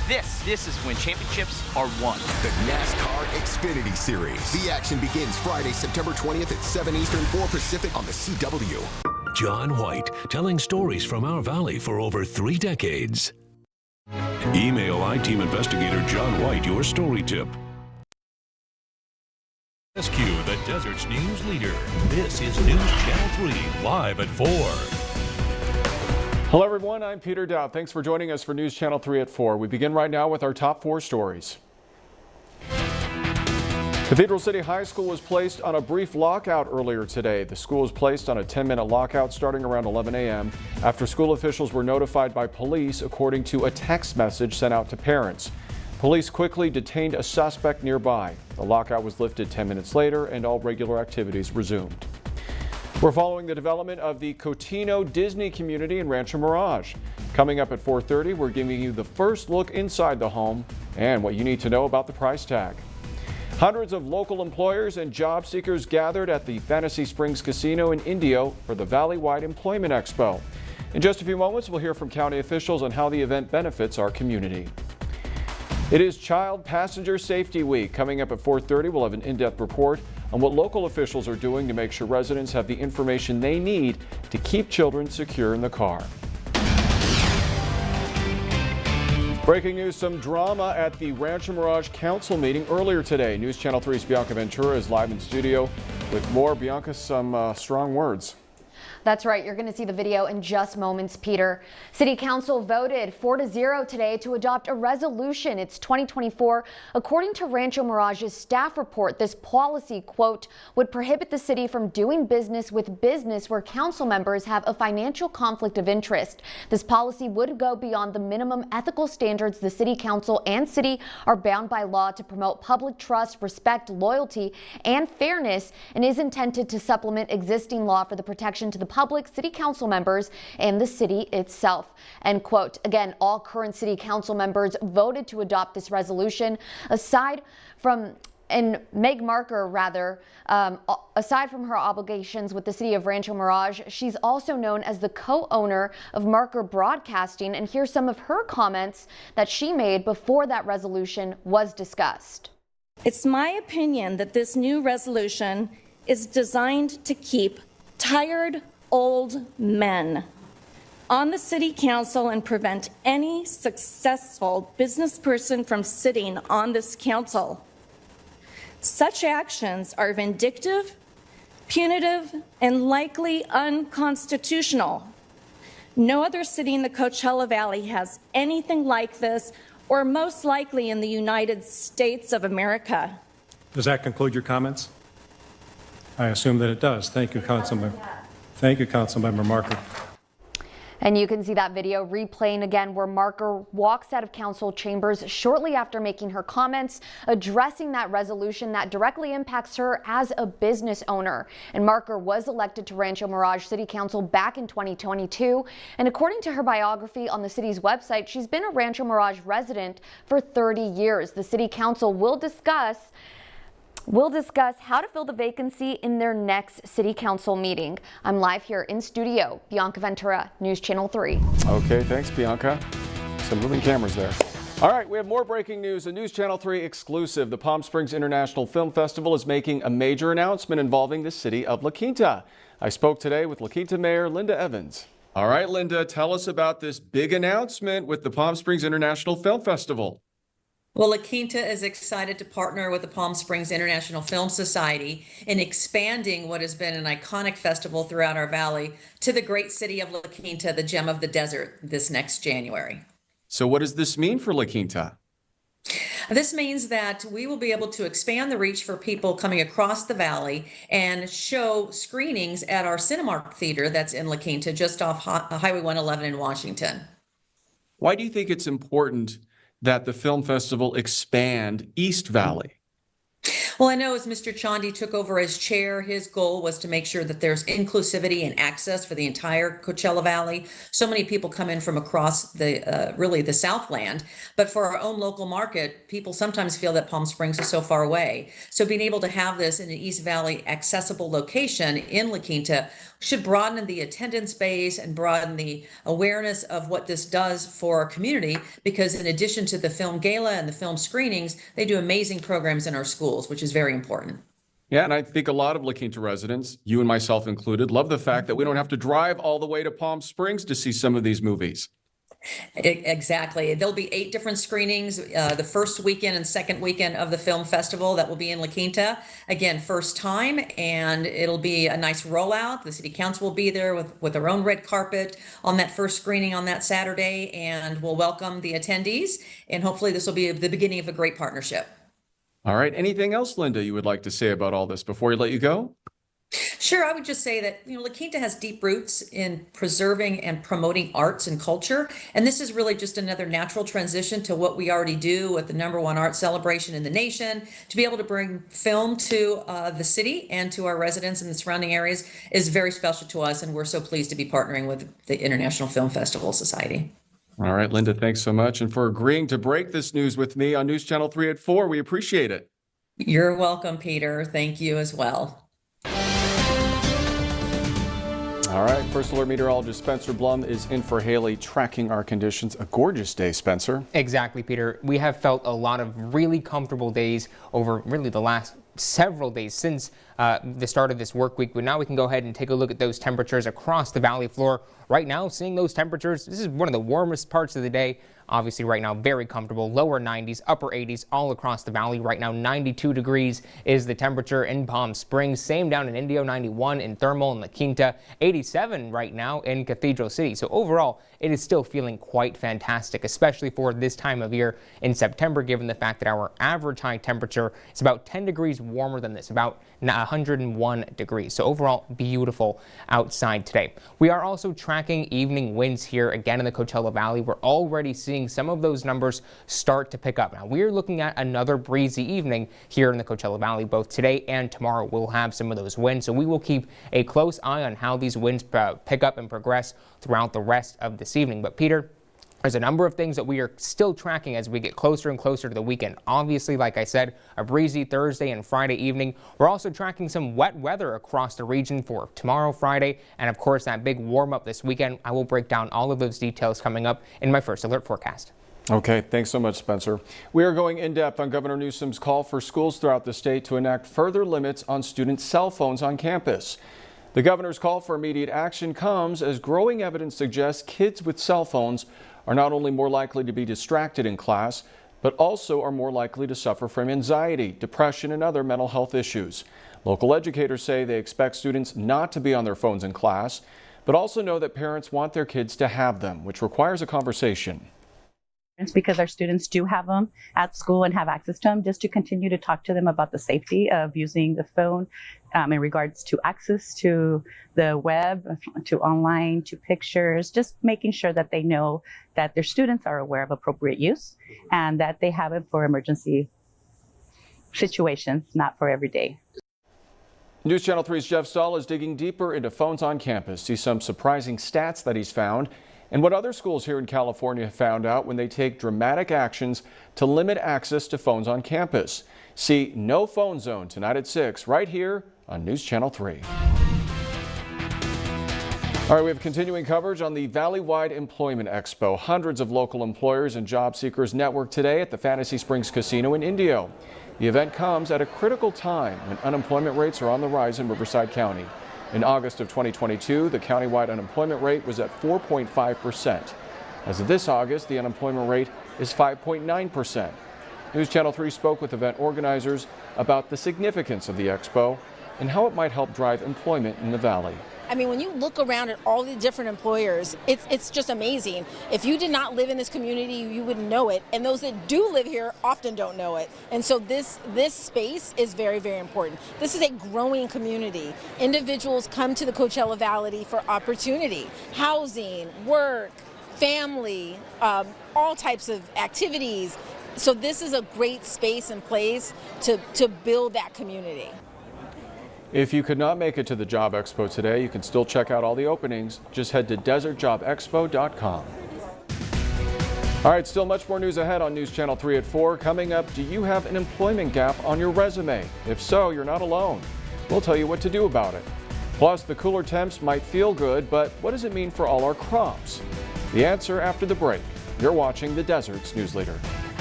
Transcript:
This is when championships are won. The NASCAR Xfinity Series. The action begins Friday, September 20th at 7 Eastern, 4 Pacific on the CW. John White, telling stories from our valley for over 3 decades. Email I-Team investigator John White your story tip. Kesq, the desert's news leader. This is News Channel 3, live at 4. Hello everyone, I'm Peter Dowd. Thanks for joining us for News Channel 3 at 4. We begin right now with our top 4 stories. Cathedral City High School was placed on a brief lockout earlier today. The school was placed on a 10-minute lockout starting around 11 a.m. after school officials were notified by police, according to a text message sent out to parents. Police quickly detained a suspect nearby. The lockout was lifted 10 minutes later and all regular activities resumed. We're following the development of the Cotino Disney community in Rancho Mirage. Coming up at 4:30, we're giving you the first look inside the home and what you need to know about the price tag. Hundreds of local employers and job seekers gathered at the Fantasy Springs Casino in Indio for the Valley-wide Employment Expo. In just a few moments, we'll hear from county officials on how the event benefits our community. It is Child Passenger Safety Week. Coming up at 4:30, we'll have an in-depth report on what local officials are doing to make sure residents have the information they need to keep children secure in the car. Breaking news, some drama at the Rancho Mirage Council meeting earlier today. News Channel 3's Bianca Ventura is live in studio with more. Bianca, some strong words. That's right. You're going to see the video in just moments, Peter. City Council voted 4-0 today to adopt a resolution. It's 2024. According to Rancho Mirage's staff report, this policy, quote, would prohibit the city from doing business with business where council members have a financial conflict of interest. This policy would go beyond the minimum ethical standards the city council and city are bound by law to promote public trust, respect, loyalty, and fairness, and is intended to supplement existing law for the protection to the public, city council members, and the city itself. End quote. Again, all current city council members voted to adopt this resolution. Aside from Meg Marker, aside from her obligations with the city of Rancho Mirage, she's also known as the co-owner of Marker Broadcasting. And here's some of her comments that she made before that resolution was discussed. It's my opinion that this new resolution is designed to keep tired old men on the city council and prevent any successful business person from sitting on this council. Such actions are vindictive, punitive, and likely unconstitutional. No other city in the Coachella Valley has anything like this, or most likely in the United States of America. Does that conclude your comments? I assume that it does. Thank you, Councilmember. Thank you, Councilmember Marker. And you can see that video replaying again where Marker walks out of council chambers shortly after making her comments addressing that resolution that directly impacts her as a business owner. And Marker was elected to Rancho Mirage City Council back in 2022. And according to her biography on the city's website, she's been a Rancho Mirage resident for 30 years. The city council will discuss how to fill the vacancy in their next city council meeting. I'm live here in studio. Bianca Ventura, News Channel 3. Okay, thanks, Bianca. Some moving cameras there. All right, we have more breaking news, a News Channel 3 exclusive. The Palm Springs International Film Festival is making a major announcement involving the city of La Quinta. I spoke today with La Quinta Mayor Linda Evans. All right, Linda, tell us about this big announcement with the Palm Springs International Film Festival. Well, La Quinta is excited to partner with the Palm Springs International Film Society in expanding what has been an iconic festival throughout our valley to the great city of La Quinta, the gem of the desert, this next January. So what does this mean for La Quinta? This means that we will be able to expand the reach for people coming across the valley and show screenings at our Cinemark Theater that's in La Quinta, just off Highway 111 in Washington. Why do you think it's important that the film festival expand East Valley? Well, I know as Mr. Chandy took over as chair, his goal was to make sure that there's inclusivity and access for the entire Coachella Valley. So many people come in from across the really the Southland, but for our own local market, people sometimes feel that Palm Springs is so far away. So being able to have this in an East Valley accessible location in La Quinta should broaden the attendance base and broaden the awareness of what this does for our community, because in addition to the film gala and the film screenings, they do amazing programs in our schools, which is very important. Yeah, and I think a lot of La Quinta residents, you and myself included, love the fact that we don't have to drive all the way to Palm Springs to see some of these movies. Exactly. There'll be 8 different screenings the first weekend and second weekend of the film festival that will be in La Quinta. Again, first time, and it'll be a nice rollout. The city council will be there with their own red carpet on that first screening on that Saturday, and we'll welcome the attendees. And hopefully this will be the beginning of a great partnership. All right. Anything else, Linda, you would like to say about all this before we let you go? Sure, I would just say that, La Quinta has deep roots in preserving and promoting arts and culture. And this is really just another natural transition to what we already do with the #1 art celebration in the nation. To be able to bring film to the city and to our residents in the surrounding areas is very special to us. And we're so pleased to be partnering with the International Film Festival Society. All right, Linda, thanks so much. And for agreeing to break this news with me on News Channel 3 at 4, we appreciate it. You're welcome, Peter. Thank you as well. All right, First Alert meteorologist Spencer Blum is in for Haley, tracking our conditions. A gorgeous day, Spencer. Exactly, Peter. We have felt a lot of really comfortable days over really the last several days since the start of this work week, but now we can go ahead and take a look at those temperatures across the valley floor. Right now, seeing those temperatures, this is one of the warmest parts of the day. Obviously right now very comfortable, lower 90s, upper 80s all across the valley. Right now 92 degrees is the temperature in Palm Springs, same down in Indio, 91 in Thermal and La Quinta, 87 right now in Cathedral City. So overall it is still feeling quite fantastic, especially for this time of year in September, given the fact that our average high temperature is about 10 degrees warmer than this, about 101 degrees. So overall beautiful outside today. We are also tracking evening winds here again in the Coachella Valley. We're already seeing some of those numbers start to pick up. Now we're looking at another breezy evening here in the Coachella Valley. Both today and tomorrow we'll have some of those winds, so we will keep a close eye on how these winds pick up and progress throughout the rest of this evening. But Peter, there's a number of things that we are still tracking as we get closer and closer to the weekend. Obviously, like I said, a breezy Thursday and Friday evening. We're also tracking some wet weather across the region for tomorrow, Friday, and of course that big warm up this weekend. I will break down all of those details coming up in my First Alert forecast. Okay, thanks so much, Spencer. We are going in depth on Governor Newsom's call for schools throughout the state to enact further limits on student cell phones on campus. The governor's call for immediate action comes as growing evidence suggests kids with cell phones are not only more likely to be distracted in class, but also are more likely to suffer from anxiety, depression, and other mental health issues. Local educators say they expect students not to be on their phones in class, but also know that parents want their kids to have them, which requires a conversation. Because our students do have them at school and have access to them, just to continue to talk to them about the safety of using the phone in regards to access to the web, to online, to pictures, just making sure that they know that their students are aware of appropriate use and that they have it for emergency situations, not for every day. News Channel 3's Jeff Stahl is digging deeper into phones on campus, see some surprising stats that he's found, and what other schools here in California have found out when they take dramatic actions to limit access to phones on campus. See No Phone Zone tonight at 6 right here on News Channel 3. All right, we have continuing coverage on the Valley-wide Employment Expo. Hundreds of local employers and job seekers network today at the Fantasy Springs Casino in Indio. The event comes at a critical time when unemployment rates are on the rise in Riverside County. In August of 2022, the countywide unemployment rate was at 4.5%. As of this August, the unemployment rate is 5.9%. News Channel 3 spoke with event organizers about the significance of the expo and how it might help drive employment in the Valley. I mean, when you look around at all the different employers, it's just amazing. If you did not live in this community, you wouldn't know it. And those that do live here often don't know it. And so this space is very, very important. This is a growing community. Individuals come to the Coachella Valley for opportunity, housing, work, family, all types of activities. So this is a great space and place to build that community. If you could not make it to the Job Expo today, you can still check out all the openings. Just head to desertjobexpo.com. All right, still much more news ahead on News Channel 3 at 4. Coming up, do you have an employment gap on your resume? If so, you're not alone. We'll tell you what to do about it. Plus, the cooler temps might feel good, but what does it mean for all our crops? The answer after the break. You're watching the Desert's News Leader.